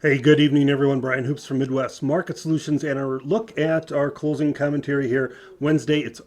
Hey, good evening, everyone. Brian Hoops from Midwest Market Solutions, and our look at our closing commentary here. Wednesday, it's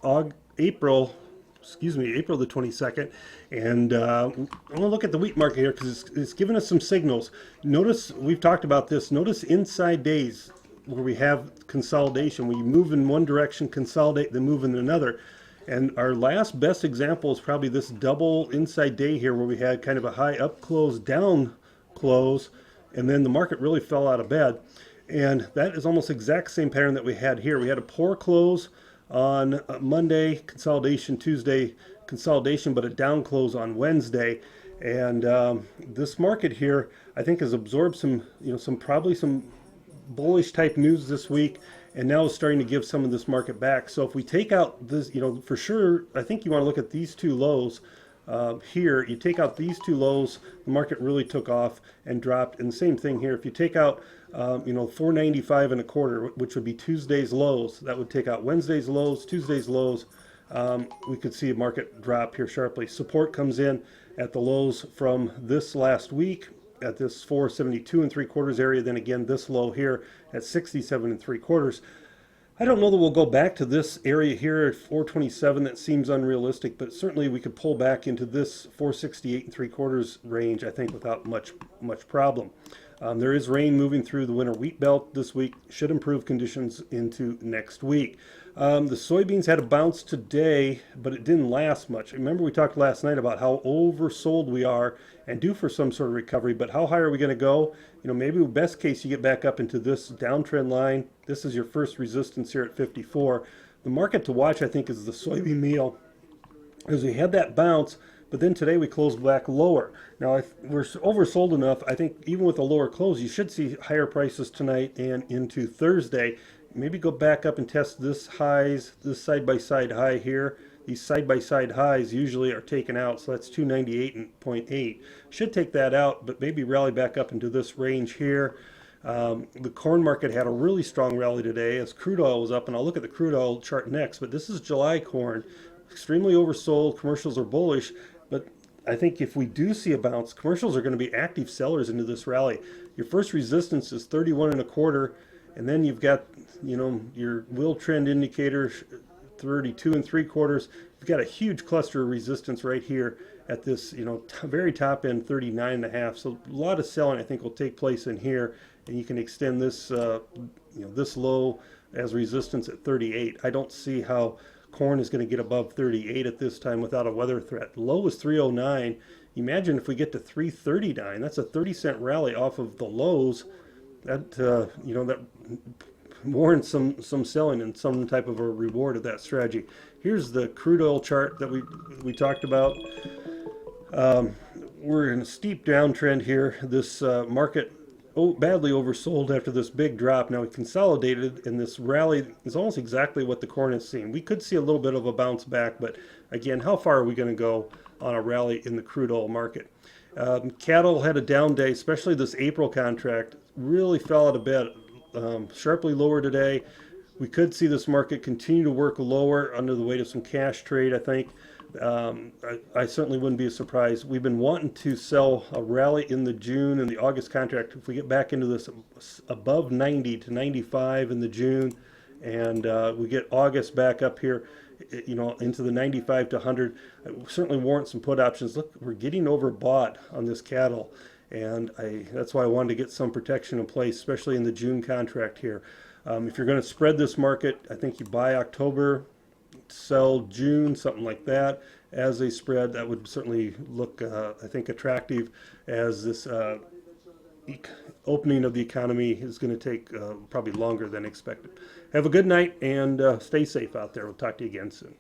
April the 22nd, and I want to look at the wheat market here because it's giving us some signals. Notice we've talked about this. Notice inside days where we have consolidation. We move in one direction, consolidate, then move in another. And our last best example is probably this double inside day here where we had kind of a high up close, down close, and then the market really fell out of bed. And that is almost the exact same pattern that we had here. We had a poor close on Monday, consolidation Tuesday, consolidation, but a down close on Wednesday. And this market here, I think, has absorbed some, probably some bullish type news this week, and now is starting to give some of this market back. So if we take out this, for sure, I think you want to look at these two lows. Here, you take out these two lows, the market really took off and dropped. And the same thing here. If you take out, 495 and a quarter, which would be Tuesday's lows, that would take out Wednesday's lows, Tuesday's lows. We could see a market drop here sharply. Support comes in at the lows from this last week at this 472 and three quarters area. Then again, this low here at 67 and three quarters. I don't know that we'll go back to this area here at 427. That seems unrealistic, but certainly we could pull back into this 468 and three quarters range, I think, without much problem. There is rain moving through the winter wheat belt this week, should improve conditions into next week. The soybeans had a bounce today, but it didn't last much. Remember, we talked last night about how oversold we are and due for some sort of recovery, but how high are we going to go? Maybe best case you get back up into this downtrend line. This is your first resistance here at 54. The market to watch, I think, is the soybean meal, because we had that bounce, but then today we closed back lower. Now, if we're oversold enough, I think even with a lower close, you should see higher prices tonight and into Thursday. Maybe go back up and test this highs, this side-by-side high here. These side-by-side highs usually are taken out, so that's 298.8. Should take that out, but maybe rally back up into this range here. The corn market had a really strong rally today as crude oil was up, and I'll look at the crude oil chart next, but this is July corn. Extremely oversold, commercials are bullish, but I think if we do see a bounce, commercials are going to be active sellers into this rally. Your first resistance is 31 and a quarter, and then you've got, your will trend indicator, 32 and three quarters. You've got a huge cluster of resistance right here at this, very top end, 39 and a half. So a lot of selling, I think, will take place in here, and you can extend this, this low as resistance at 38. I don't see how corn is going to get above 38 at this time without a weather threat. The low is 309. Imagine if we get to 339. That's a 30-cent rally off of the lows. That that warrants some selling and some type of a reward of that strategy. Here's the crude oil chart that we talked about. We're in a steep downtrend here. This market badly oversold after this big drop. Now we consolidated, and this rally is almost exactly what the corn is seeing. We could see a little bit of a bounce back, but again, how far are we going to go on a rally in the crude oil market? Cattle had a down day, especially this April contract. Really fell out of bed, sharply lower today. We could see this market continue to work lower under the weight of some cash trade, I think. I certainly wouldn't be surprised. We've been wanting to sell a rally in the June and the August contract. If we get back into this above 90 to 95 in the June, and we get August back up here, into the 95 to 100, certainly warrant some put options. Look, we're getting overbought on this cattle, and that's why I wanted to get some protection in place, especially in the June contract here. If you're going to spread this market, I think you buy October, sell June, something like that as a spread. That would certainly look, I think, attractive, as this opening of the economy is going to take probably longer than expected. Have a good night and stay safe out there. We'll talk to you again soon.